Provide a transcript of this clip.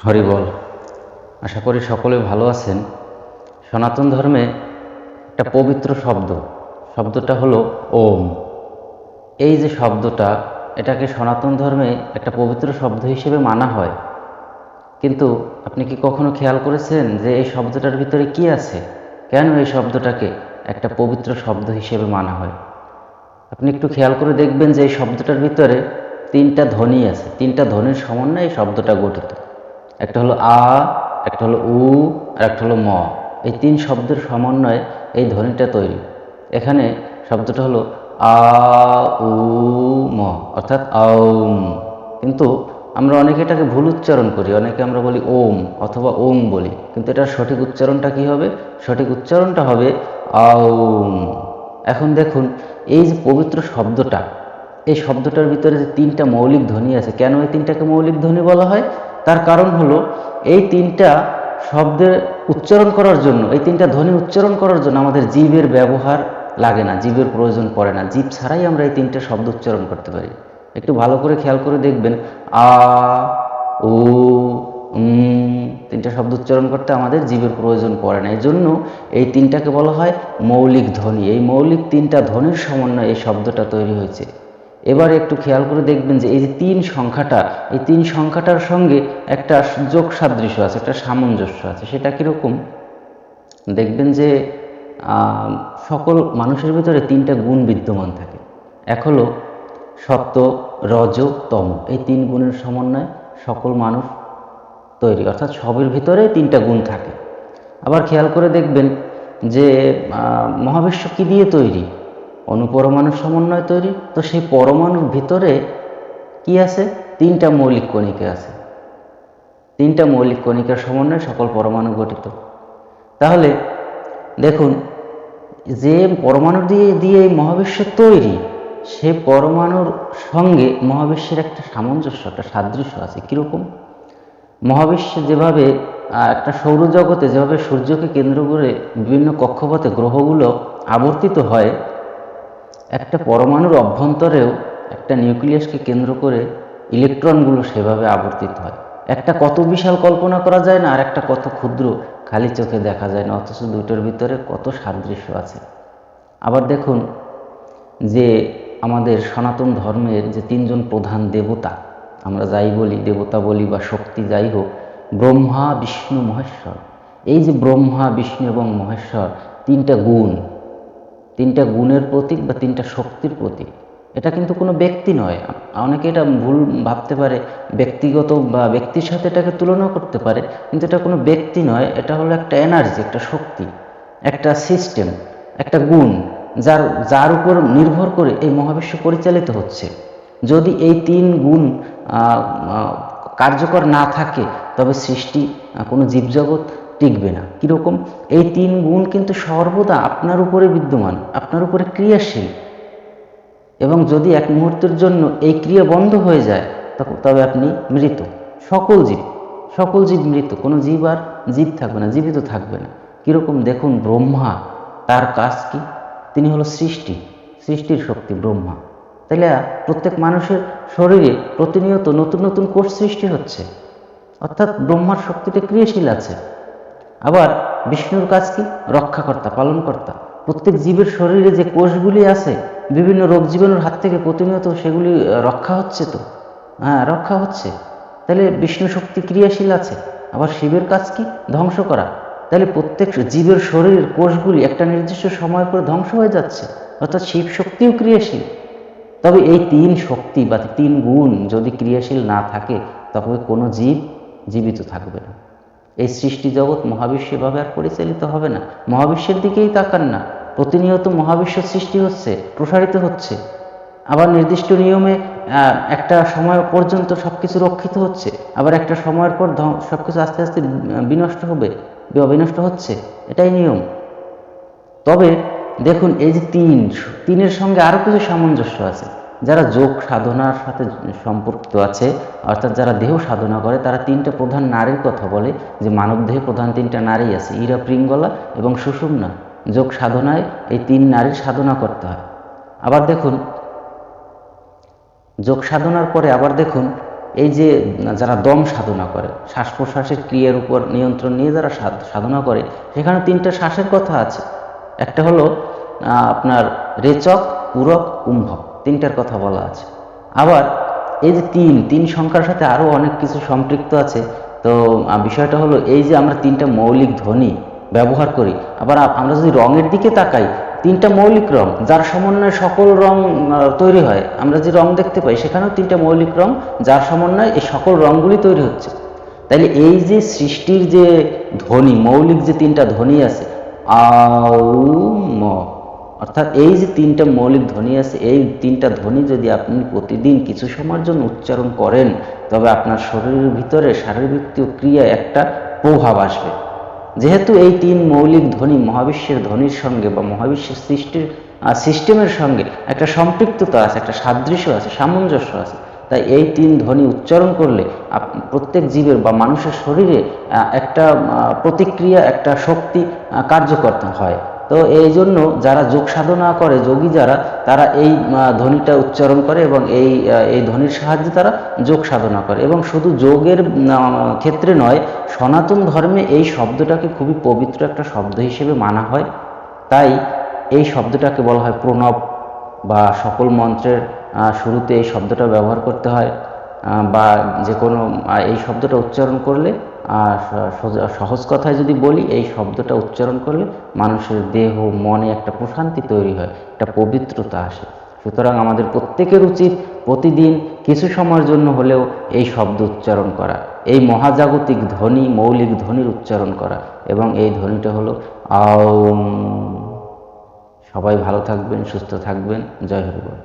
হরি বল। আশা করি সকলে ভালো আছেন। সনাতন ধর্মে একটা পবিত্র শব্দটা হলো ওম। এই যে শব্দটা, এটাকে সনাতন ধর্মে একটা পবিত্র শব্দ হিসেবে মানা হয়। কিন্তু আপনি কি কখনো খেয়াল করেছেন যে এই শব্দটার ভিতরে কি আছে? কেন এই শব্দটাকে একটা পবিত্র শব্দ হিসেবে মানা হয়? আপনি একটু খেয়াল করে দেখবেন যে এই শব্দটার ভিতরে তিনটা ধ্বনি আছে, তিনটা ধ্বনির সমন্বয়ে এই শব্দটা গঠিত। একটা হলো আ, একটা হলো উ, আর একটা হলো ম। এই তিন শব্দের সমন্বয়ে এই ধ্বনিটা তৈরি। এখানে শব্দটা হলো আ উ ম, অর্থাৎ আউম। কিন্তু আমরা অনেকে এটাকে ভুল উচ্চারণ করি, অনেকে আমরা বলি ওম অথবা ওং বলি, কিন্তু এটার সঠিক উচ্চারণটা কি হবে? সঠিক উচ্চারণটা হবে আউম। এখন দেখুন, এই যে পবিত্র শব্দটা, এই শব্দটার ভিতরে যে তিনটা মৌলিক ধ্বনি আছে, কেন এই তিনটাকে মৌলিক ধ্বনি বলা হয়? তার কারণ হলো এই তিনটা শব্দের উচ্চারণ করার জন্য, এই তিনটা ধ্বনি উচ্চারণ করার জন্য আমাদের জিভের ব্যবহার লাগে না, জিভের প্রয়োজন পড়ে না। জিভ ছাড়াই আমরা এই তিনটা শব্দ উচ্চারণ করতে পারি। একটু ভালো করে খেয়াল করে দেখবেন, আ উ তিনটা শব্দ উচ্চারণ করতে আমাদের জিভের প্রয়োজন পড়ে না। এই জন্য এই তিনটাকে বলা হয় মৌলিক ধ্বনি। এই মৌলিক তিনটা ধ্বনির সমন্বয়ে এই শব্দটা তৈরি হয়েছে। এবার একটু খেয়াল করে দেখবেন যে এই যে তিন সংখ্যাটা, এই তিন সংখ্যাটার সঙ্গে একটা যোগ সাদৃশ্য আছে, একটা সামঞ্জস্য আছে। সেটা কীরকম? দেখবেন যে সকল মানুষের ভিতরে তিনটা গুণ বিদ্যমান থাকে। এক হলো সত্য, রজ, তম। এই তিন গুণের সমন্বয়ে সকল মানুষ তৈরি, অর্থাৎ সবের ভিতরে তিনটা গুণ থাকে। আবার খেয়াল করে দেখবেন যে মহাবিশ্ব কি দিয়ে তৈরি? অণুপরমাণুর সমন্বয় তৈরি। তো সেই পরমাণুর ভিতরে কি আছে? তিনটা মৌলিক কণিকা আছে। তিনটা মৌলিক কণিকার সমন্বয়ে সকল পরমাণু গঠিত। তাহলে দেখুন, যে পরমাণু দিয়ে এই মহাবিশ্ব তৈরি, সে পরমাণুর সঙ্গে মহাবিশ্বের একটা সামঞ্জস্য, একটা সাদৃশ্য আছে। কীরকম? মহাবিশ্বে যেভাবে একটা সৌরজগতে যেভাবে সূর্যকে কেন্দ্র করে বিভিন্ন কক্ষপথে গ্রহগুলো আবর্তিত হয়, একটা পরমাণুর অভ্যন্তরেও একটা নিউক্লিয়াসকে কেন্দ্র করে ইলেকট্রনগুলো সেভাবে আবর্তিত হয়। একটা কত বিশাল কল্পনা করা যায় না, আর একটা কত ক্ষুদ্র খালি চোখে দেখা যায় না, অথচ দুটোর ভিতরে কত সাদৃশ্য আছে। আবার দেখুন যে আমাদের সনাতন ধর্মের যে তিনজন প্রধান দেবতা, আমরা যাই বলি দেবতা বলি বা শক্তি যাই হোক, ব্রহ্মা, বিষ্ণু, মহেশ্বর। এই যে ব্রহ্মা, বিষ্ণু এবং মহেশ্বর তিনটা গুণ, তিনটা গুণের প্রতীক বা তিনটা শক্তির প্রতীক। এটা কিন্তু কোনো ব্যক্তি নয়। অনেকে এটা ভুল ভাবতে পারে, ব্যক্তিগত বা ব্যক্তির সাথে এটাকে তুলনা করতে পারে, কিন্তু এটা কোনো ব্যক্তি নয়। এটা হলো একটা এনার্জি, একটা শক্তি, একটা সিস্টেম, একটা গুণ, যার উপর নির্ভর করে এই মহাবিশ্ব পরিচালিত হচ্ছে। যদি এই তিন গুণ কার্যকর না থাকে, তবে সৃষ্টি, কোনো জীবজগৎ টিকবে না। কীরকম? এই তিন গুণ কিন্তু সর্বদা আপনার উপরে বিদ্যমান, আপনার উপরে ক্রিয়াশীল। এবং যদি এক মুহূর্তের জন্য এই ক্রিয়া বন্ধ হয়ে যায়, তবে আপনি মৃত। সকল জীব মৃত। কোনো জীব আর জীব থাকবে না, জীবিত থাকবে না। কীরকম? দেখুন, ব্রহ্মা, তার কাজ কি? তিনি হলো সৃষ্টির শক্তি ব্রহ্মা। তাহলে প্রত্যেক মানুষের শরীরে প্রতিনিয়ত নতুন নতুন কোষ সৃষ্টি হচ্ছে, অর্থাৎ ব্রহ্মার শক্তিটা ক্রিয়াশীল আছে। আবার বিষ্ণুর কাজ কি? রক্ষাকর্তা, পালনকর্তা। প্রত্যেক জীবের শরীরে যে কোষগুলি আছে, বিভিন্ন রোগ জীবাণুর হাত থেকে প্রতিনিয়ত সেগুলি রক্ষা হচ্ছে। তো রক্ষা হচ্ছে। তাহলে বিষ্ণু শক্তি ক্রিয়াশীল আছে। আবার শিবের কাজ কি? ধ্বংস করা। তাহলে প্রত্যেক জীবের শরীরের কোষগুলি একটা নির্দিষ্ট সময় পরে ধ্বংস হয়ে যাচ্ছে, অর্থাৎ শিব শক্তিও ক্রিয়াশীল। তবে এই তিন শক্তি বা তিন গুণ যদি ক্রিয়াশীল না থাকে, তবে কোনো জীব জীবিত থাকবে না। এই সৃষ্টি জগৎ মহাবিশ্ব এভাবে আর পরিচালিত হবে না। মহাবিশ্বের দিকেই তাকান না, প্রতিনিয়ত মহাবিশ্ব সৃষ্টি হচ্ছে, প্রসারিত হচ্ছে। আবার নির্দিষ্ট নিয়মে একটা সময় পর্যন্ত সবকিছু রক্ষিত হচ্ছে, আবার একটা সময়ের পর সবকিছু আস্তে আস্তে বিনষ্ট বিনষ্ট হচ্ছে। এটাই নিয়ম। তবে দেখুন, এই যে তিনের সঙ্গে আরো কিছু সামঞ্জস্য আছে। যারা যোগ সাধনার সাথে সম্পর্কিত আছে, অর্থাৎ যারা দেহ সাধনা করে, তারা তিনটা প্রধান নারীর কথা বলে, যে মানব দেহে প্রধান তিনটা নারী আছে, ইরা, পিঙ্গলা এবং সুষুম্না। যোগ সাধনায় এই তিন নারীর সাধনা করতে হয়। আবার দেখুন, যোগ সাধনার পরে আবার দেখুন, এই যে যারা দম সাধনা করে, শ্বাস প্রশ্বাসের ক্রিয়ার উপর নিয়ন্ত্রণ নিয়ে যারা সাধনা করে, সেখানে তিনটা শ্বাসের কথা আছে। একটা হলো আপনার রেচক, পূরক, কুম্ভক, তিনটার কথা বলা আছে। আবার এই যে তিন সংখ্যার সাথে আরও অনেক কিছু সম্পৃক্ত আছে। তো বিষয়টা হলো এই যে আমরা তিনটা মৌলিক ধ্বনি ব্যবহার করি। আবার আমরা যদি রঙের দিকে তাকাই, তিনটা মৌলিক রং যার সমন্বয়ে সকল রং তৈরি হয়। আমরা যে রং দেখতে পাই সেখানেও তিনটা মৌলিক রং যার সমন্বয়ে এই সকল রঙগুলি তৈরি হচ্ছে। তাইলে এই যে সৃষ্টির যে ধ্বনি, মৌলিক যে তিনটা ধ্বনি আছে, ম, অর্থাৎ এই যে তিনটা মৌলিক ধ্বনি আছে, এই তিনটা ধ্বনি যদি আপনি প্রতিদিন কিছু সময়ের জন্য উচ্চারণ করেন, তবে আপনার শরীরের ভিতরে শারীরবৃত্তীয় ক্রিয়ায় একটা প্রভাব আসবে। যেহেতু এই তিন মৌলিক ধ্বনি মহাবিশ্বের ধ্বনির সঙ্গে বা মহাবিশ্বের সৃষ্টির সিস্টেমের সঙ্গে একটা সম্পৃক্ততা আছে, একটা সাদৃশ্য আছে, সামঞ্জস্য আছে, তাই এই তিন ধ্বনি উচ্চারণ করলে প্রত্যেক জীবের বা মানুষের শরীরে একটা প্রতিক্রিয়া, একটা শক্তি কার্যকর হয়। তো এই জন্য যারা যোগ সাধনা করে, যোগী যারা, তারা এই ধ্বনিটা উচ্চারণ করে এবং এই ধ্বনির সাহায্যে তারা যোগ সাধনা করে। এবং শুধু যোগের ক্ষেত্রে নয়, সনাতন ধর্মে এই শব্দটাকে খুবই পবিত্র একটা শব্দ হিসেবে মানা হয়। তাই এই শব্দটাকে বলা হয় প্রণব, বা সকল মন্ত্রের শুরুতে এই শব্দটা ব্যবহার করতে হয়। বা যে কোনো এই শব্দটা উচ্চারণ করলে, সহজ কথায় যদি বলি, এই শব্দটা উচ্চারণ করলে মানুষের দেহ মনে একটা প্রশান্তি তৈরি হয়, একটা পবিত্রতা আসে। সুতরাং আমাদের প্রত্যেকের উচিত প্রতিদিন কিছু সময়ের জন্য হলেও এই শব্দ উচ্চারণ করা, এই মহাজাগতিক ধ্বনি, মৌলিক ধ্বনির উচ্চারণ করা। এবং এই ধ্বনিটা হলো আওম। সবাই ভালো থাকবেন, সুস্থ থাকবেন। জয় হরি বল।